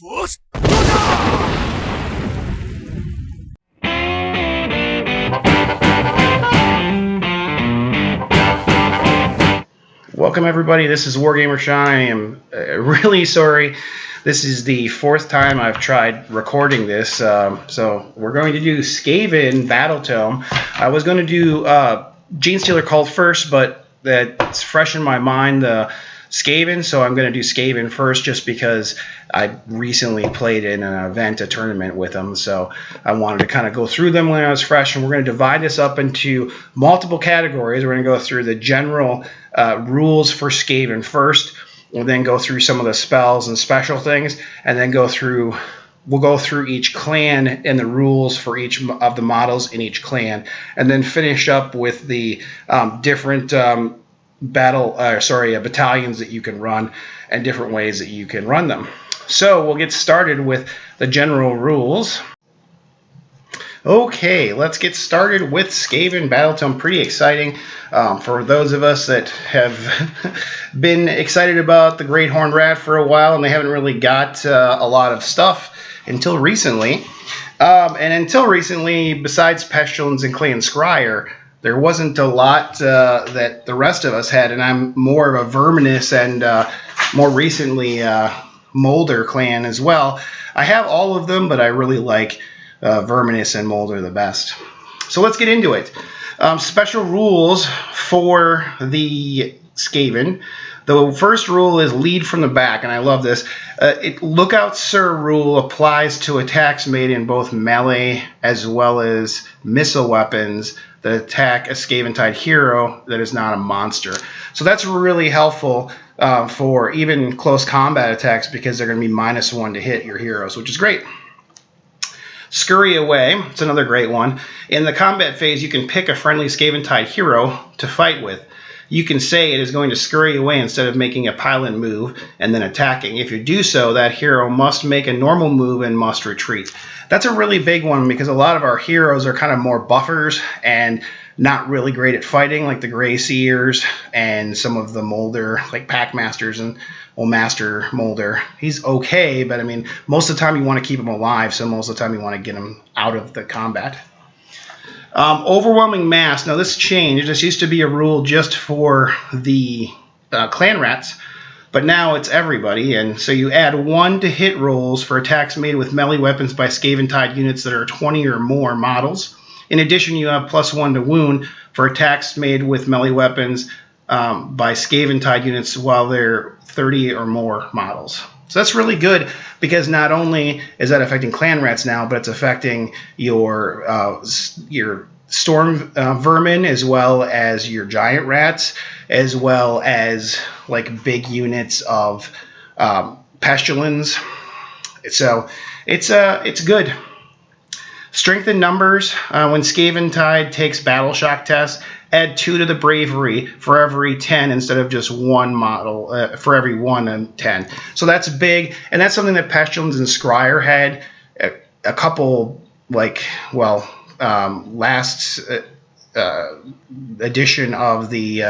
Welcome everybody, this is Wargamer Shawn. I am really sorry. This is the fourth time I've tried recording this, so we're going to do Skaven Battletome. I was going to do Genestealer Cult first, but that's fresh in my mind, the Skaven, so I'm going to do Skaven first just because I recently played in an event, a tournament with them, so I wanted to kind of go through them when I was fresh, and we're going to divide this up into multiple categories. We're going to go through the general rules for Skaven first. We'll then go through some of the spells and special things, and then we'll go through each clan and the rules for each of the models in each clan, and then finish up with the different battalions that you can run and different ways that you can run them. So we'll get started with the general rules. Okay, let's get started with Skaven Battletome. Pretty exciting for those of us that have been excited about the Great Horned Rat for a while, and they haven't really got a lot of stuff until recently. And until recently, besides Pestilence and Clan Scryer, there wasn't a lot that the rest of us had, and I'm more of a Verminous and more recently Molder clan as well. I have all of them, but I really like Verminous and Molder the best. So let's get into it. Special rules for the Skaven. The first rule is lead from the back, and I love this. Lookout Sir rule applies to attacks made in both melee as well as missile weapons that attack a Skaven-tied hero that is not a monster. So that's really helpful for even close combat attacks because they're going to be -1 to hit your heroes, which is great. Scurry Away, it's another great one. In the combat phase, you can pick a friendly Skaven-tied hero to fight with. You can say it is going to scurry away instead of making a pilot move and then attacking. If you do so, that hero must make a normal move and must retreat. That's a really big one because a lot of our heroes are kind of more buffers and not really great at fighting, like the Grey Seers and some of the Molder, like Packmasters and Master Molder. He's okay, but I mean, most of the time you want to keep him alive, so most of the time you want to get him out of the combat. Overwhelming Mass. Now this changed. This used to be a rule just for the clan rats, but now it's everybody, and so you add 1 to hit rolls for attacks made with melee weapons by Skaven-tied units that are 20 or more models. In addition, you have +1 to wound for attacks made with melee weapons by Skaven-tied units while they're 30 or more models. So that's really good because not only is that affecting clan rats now, but it's affecting your storm vermin as well as your giant rats, as well as like big units of pestilence. So it's good. Strength in numbers. When Skaven-tied takes battle shock tests, add 2 to the bravery for every 10 instead of just 1 model for every 1 and 10. So that's big, and that's something that Pestilence and Scryer had a couple, last edition of the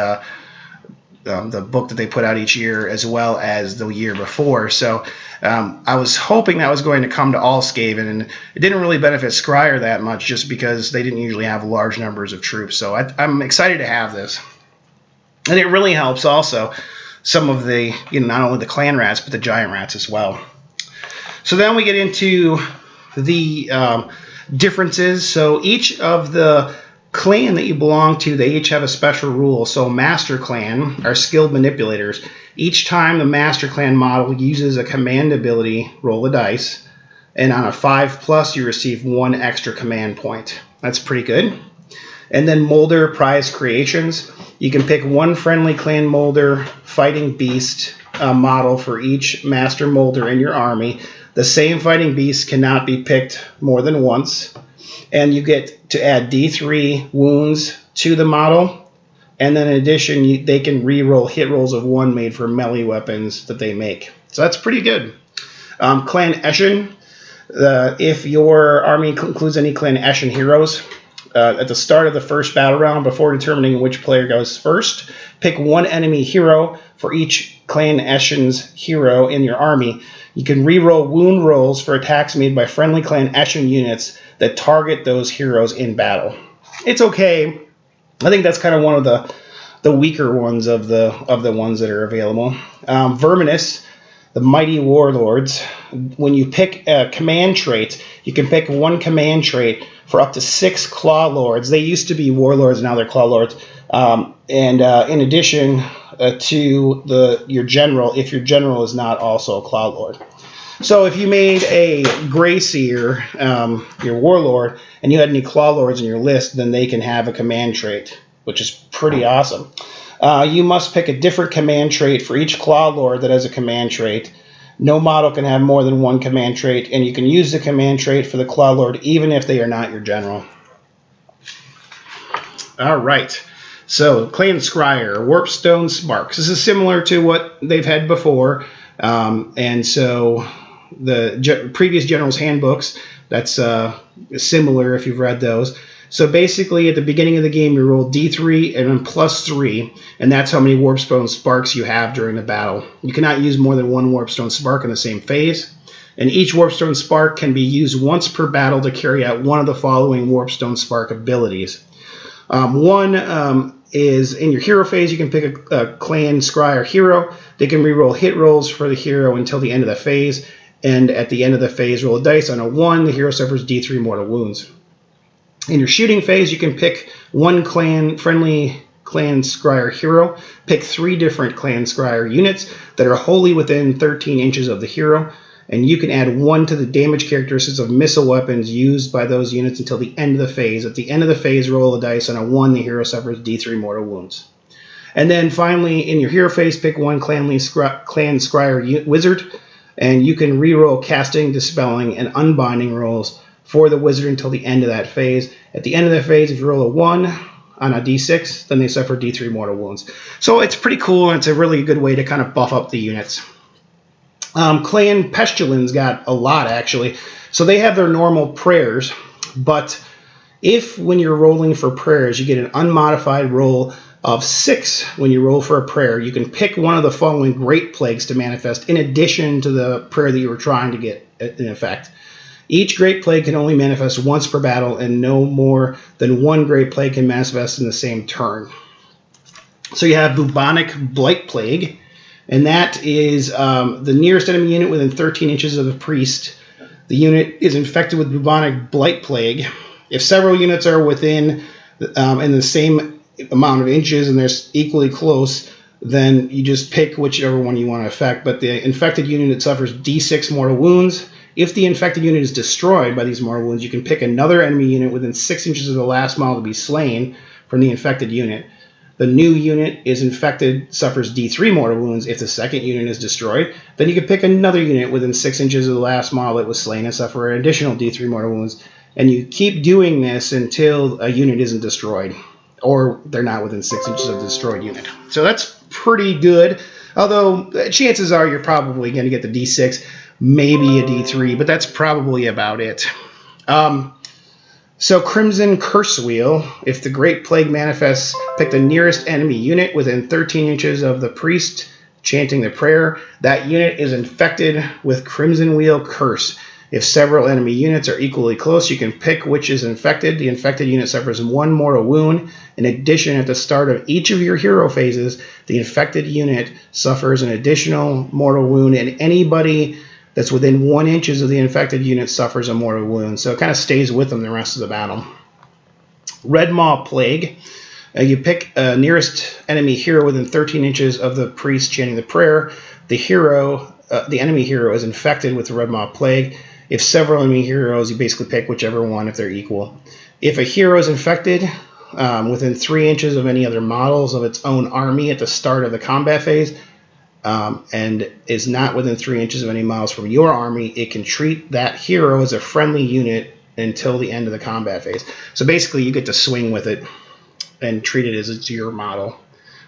book that they put out each year as well as the year before. So I was hoping that was going to come to all Skaven, and it didn't really benefit Scryer that much just because they didn't usually have large numbers of troops. So I'm excited to have this. And it really helps also some of the, not only the clan rats, but the giant rats as well. So then we get into the differences. So each of the clan that you belong to, they each have a special rule. So Master Clan are skilled manipulators. Each time the Master Clan model uses a command ability, roll a dice, and on a 5+ you receive 1 extra command point. That's pretty good. And then Molder Prize Creations. You can pick 1 friendly clan Molder fighting beast model for each Master Molder in your army. The same fighting beast cannot be picked more than once. And you get to add D3 wounds to the model. And then in addition, they can re-roll hit rolls of 1 made for melee weapons that they make. So that's pretty good. Clan Eshin. If your army includes any Clan Eshin heroes, at the start of the first battle round, before determining which player goes first, pick 1 enemy hero for each Clan Eshin's hero in your army, you can reroll wound rolls for attacks made by friendly Clan Eshin units that target those heroes in battle. It's okay. I think that's kind of one of the weaker ones of the ones that are available. Verminous, the Mighty Warlords. When you pick a command trait, you can pick one command trait for up to 6 Claw Lords. They used to be Warlords, now they're Claw Lords. In addition to your general, if your general is not also a Claw Lord. So if you made a Grey Seer, your Warlord, and you had any Claw Lords in your list, then they can have a command trait, which is pretty awesome. You must pick a different command trait for each Claw Lord that has a command trait. No model can have more than one command trait, and you can use the command trait for the Claw Lord even if they are not your general. All right. So, Clan Scryer, Warpstone Sparks. This is similar to what they've had before, and so the previous General's Handbooks, that's similar if you've read those. So basically, at the beginning of the game, you roll D3 and then +3, and that's how many Warpstone Sparks you have during the battle. You cannot use more than one Warpstone Spark in the same phase, and each Warpstone Spark can be used once per battle to carry out one of the following Warpstone Spark abilities. One is in your hero phase, you can pick a Clan Scryer hero. They can reroll hit rolls for the hero until the end of the phase, and at the end of the phase, roll a dice. On a 1, the hero suffers D3 mortal wounds. In your shooting phase, you can pick one friendly Clan Scryer hero, pick 3 different Clan Scryer units that are wholly within 13 inches of the hero, and you can add 1 to the damage characteristics of missile weapons used by those units until the end of the phase. At the end of the phase, roll a dice. On a 1, the hero suffers D3 mortal wounds. And then finally, in your hero phase, pick one Clan Scryer wizard, and you can reroll casting, dispelling, and unbinding rolls for the wizard until the end of that phase. At the end of the phase, if you roll a 1 on a d6, then they suffer d3 mortal wounds. So it's pretty cool, and it's a really good way to kind of buff up the units. Clan Pestilence got a lot, actually. So they have their normal prayers, but if when you're rolling for prayers, you get an unmodified roll of 6 when you roll for a prayer, you can pick one of the following Great Plagues to manifest in addition to the prayer that you were trying to get in effect. Each Great Plague can only manifest once per battle, and no more than 1 Great Plague can manifest in the same turn. So you have Bubonic Blight Plague, and that is the nearest enemy unit within 13 inches of the priest. The unit is infected with Bubonic Blight Plague. If several units are within in the same amount of inches and they're equally close, then you just pick whichever one you want to affect. But the infected unit suffers d6 mortal wounds. If the infected unit is destroyed by these mortal wounds, you can pick another enemy unit within 6 inches of the last model to be slain from the infected unit. The new unit is infected, suffers d3 mortal wounds. If the second unit is destroyed, then you can pick another unit within 6 inches of the last model that was slain and suffer an additional d3 mortal wounds. And you keep doing this until a unit isn't destroyed, or they're not within 6 inches of the destroyed unit. So that's pretty good, although chances are you're probably going to get the d6, maybe a d3, but that's probably about it. So Crimson Curse Wheel, if the Great Plague manifests, pick the nearest enemy unit within 13 inches of the priest chanting the prayer. That unit is infected with Crimson Wheel Curse. If several enemy units are equally close, you can pick which is infected. The infected unit suffers 1 mortal wound. In addition, at the start of each of your hero phases, the infected unit suffers an additional mortal wound, and anybody that's within 1 inch of the infected unit suffers a mortal wound. So it kind of stays with them the rest of the battle. Red Maw Plague. You pick nearest enemy hero within 13 inches of the priest chanting the prayer. The enemy hero is infected with the Red Maw Plague. If several enemy heroes, you basically pick whichever one if they're equal. If a hero is infected within 3 inches of any other models of its own army at the start of the combat phase, and is not within 3 inches of any miles from your army, it can treat that hero as a friendly unit until the end of the combat phase. So basically you get to swing with it and treat it as it's your model,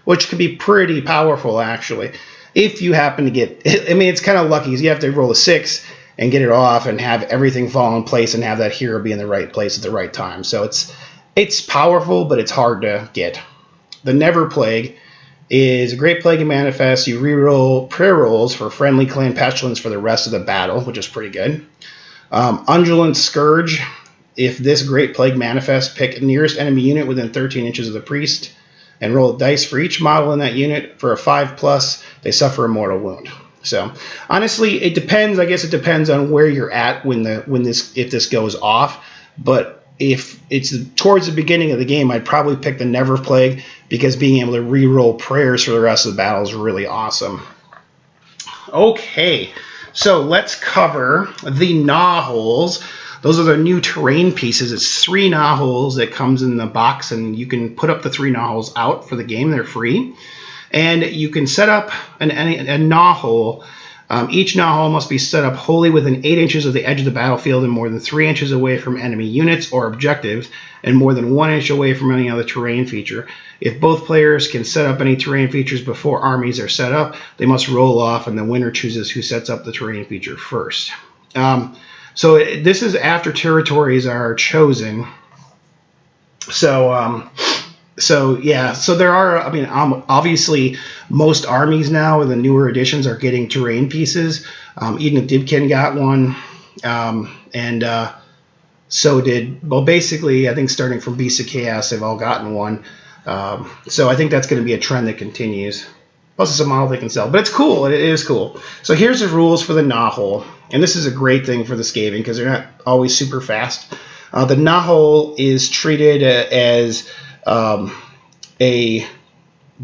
which can be pretty powerful actually. If you happen to get, I mean, it's kind of lucky, you have to roll a 6 and get it off and have everything fall in place and have that hero be in the right place at the right time. So it's powerful, but it's hard to get. The Never Plague is a Great Plague and Manifest. You reroll prayer rolls for friendly clan pestilence for the rest of the battle, which is pretty good. Undulant Scourge. If this Great Plague Manifest, pick nearest enemy unit within 13 inches of the priest and roll a dice for each model in that unit. For a 5+, they suffer a mortal wound. So honestly, it depends. I guess it depends on where you're at if this goes off. But if it's towards the beginning of the game, I'd probably pick the Never Plague, because being able to re-roll prayers for the rest of the battle is really awesome. Okay, so let's cover the gnaw holes. Those are the new terrain pieces. It's 3 gnaw holes that comes in the box, and you can put up the 3 gnaw holes out for the game. They're free. And you can set up a gnaw hole. Each gnaw hole must be set up wholly within 8 inches of the edge of the battlefield and more than 3 inches away from enemy units or objectives, and more than 1 inch away from any other terrain feature. If both players can set up any terrain features before armies are set up, they must roll off, and the winner chooses who sets up the terrain feature first. So this is after territories are chosen. So there are, I mean, obviously most armies now with the newer editions are getting terrain pieces. Eden of Dibkin got one, so did, well, basically, I think starting from Beasts of Chaos, they've all gotten one. So I think that's going to be a trend that continues. Plus, it's a model they can sell. But it's cool. It is cool. So here's the rules for the gnaw hole. And this is a great thing for the Skaven because they're not always super fast. The gnaw hole is treated as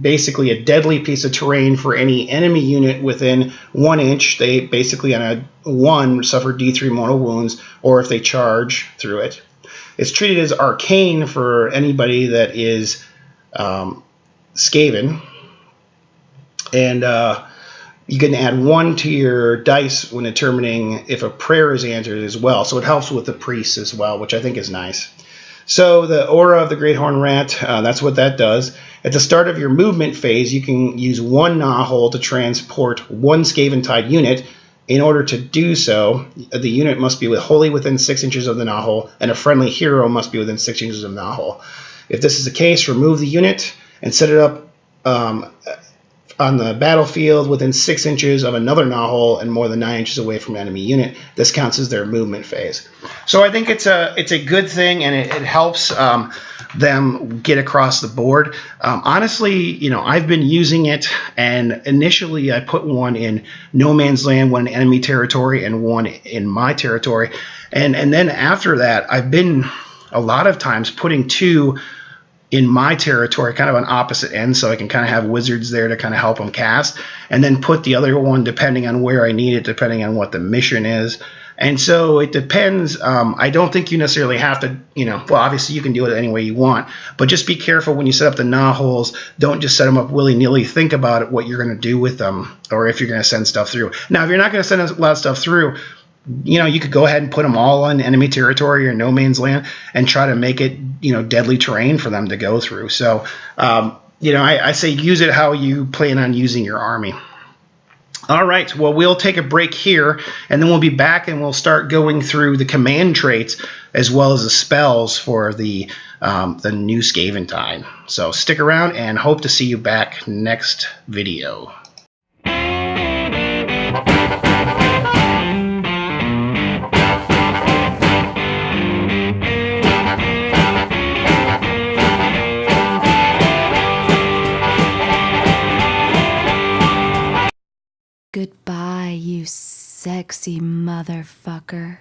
basically a deadly piece of terrain for any enemy unit within 1 inch. They basically, on a 1, suffer D3 mortal wounds, or if they charge through it. It's treated as arcane for anybody that is Skaven. And you can add 1 to your dice when determining if a prayer is answered as well. So it helps with the priests as well, which I think is nice. So the Aura of the Great Horned Rat, that's what that does. At the start of your movement phase, you can use 1 gnaw hole to transport 1 Skaven-tied unit. In order to do so, the unit must be wholly within 6 inches of the gnaw hole, and a friendly hero must be within 6 inches of the gnaw hole. If this is the case, remove the unit and set it up on the battlefield within 6 inches of another gnaw hole and more than 9 inches away from an enemy unit. This counts as their movement phase. So I think it's a good thing, and it helps them get across the board. Honestly, you know, I've been using it, and initially I put 1 in no man's land, 1 in enemy territory, and 1 in my territory. And then after that, I've been a lot of times putting 2 in my territory, kind of on opposite ends, so I can kind of have wizards there to kind of help them cast, and then put the other one depending on where I need it, depending on what the mission is. And so it depends. I don't think you necessarily have to, you know, well, obviously you can do it any way you want, but just be careful when you set up the gnaw holes. Don't just set them up willy-nilly. Think about it, what you're going to do with them, or if you're going to send stuff through. Now, if you're not going to send a lot of stuff through, you know, you could go ahead and put them all on enemy territory or no man's land and try to make it, you know, deadly terrain for them to go through. So, you know, I say use it how you plan on using your army. All right, well, we'll take a break here, and then we'll be back and we'll start going through the command traits as well as the spells for the new Skaven Tide. So stick around and hope to see you back next video. Goodbye, you sexy motherfucker.